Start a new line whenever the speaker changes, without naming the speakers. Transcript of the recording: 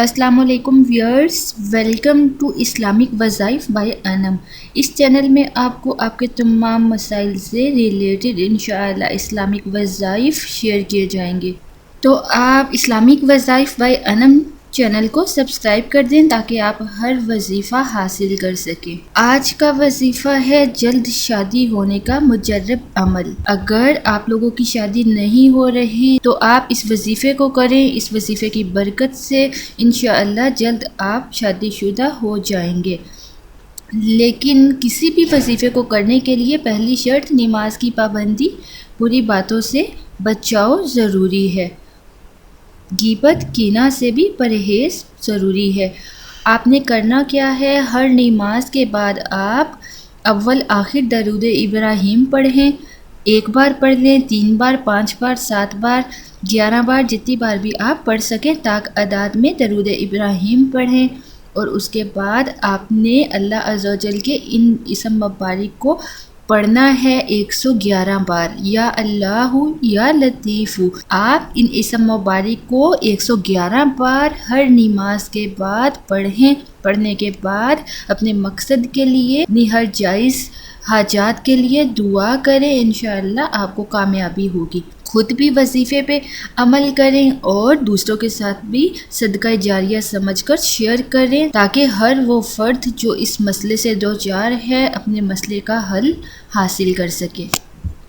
السلام علیکم wears, welcome to Islamic وظائف بائی انم۔ اس چینل میں آپ کو آپ کے تمام مسائل سے ریلیٹڈ انشاءاللہ اسلامک وظائف شیئر کیے جائیں گے، تو آپ اسلامک وظائف بائی انم چینل کو سبسکرائب کر دیں تاکہ آپ ہر وظیفہ حاصل کر سکیں۔ آج کا وظیفہ ہے جلد شادی ہونے کا مجرب عمل۔ اگر آپ لوگوں کی شادی نہیں ہو رہی تو آپ اس وظیفے کو کریں، اس وظیفے کی برکت سے انشاءاللہ جلد آپ شادی شدہ ہو جائیں گے۔ لیکن کسی بھی وظیفے کو کرنے کے لیے پہلی شرط نماز کی پابندی، بری باتوں سے بچاؤ ضروری ہے، غیبت کینہ سے بھی پرہیز ضروری ہے۔ آپ نے کرنا کیا ہے، ہر نماز کے بعد آپ اول آخر درود ابراہیم پڑھیں۔ 1 بار پڑھ لیں، 3 بار، 5 بار، 7 بار، 11 بار، جتنی بار بھی آپ پڑھ سکیں تاک اعداد میں درود ابراہیم پڑھیں۔ اور اس کے بعد آپ نے اللہ عز و جل کے ان اسم مبارک کو پڑھنا ہے 111 بار، یا اللہ یا لطیف۔ آپ ان اسم مبارک کو 111 بار ہر نماز کے بعد پڑھیں۔ پڑھنے کے بعد اپنے مقصد کے لیے، اپنی ہر جائز حاجات کے لیے دعا کریں، انشاءاللہ آپ کو کامیابی ہوگی۔ خود بھی وظیفے پہ عمل کریں اور دوسروں کے ساتھ بھی صدقہ جاریہ سمجھ کر شیئر کریں تاکہ ہر وہ فرد جو اس مسئلے سے دوچار ہے اپنے مسئلے کا حل حاصل کر سکے۔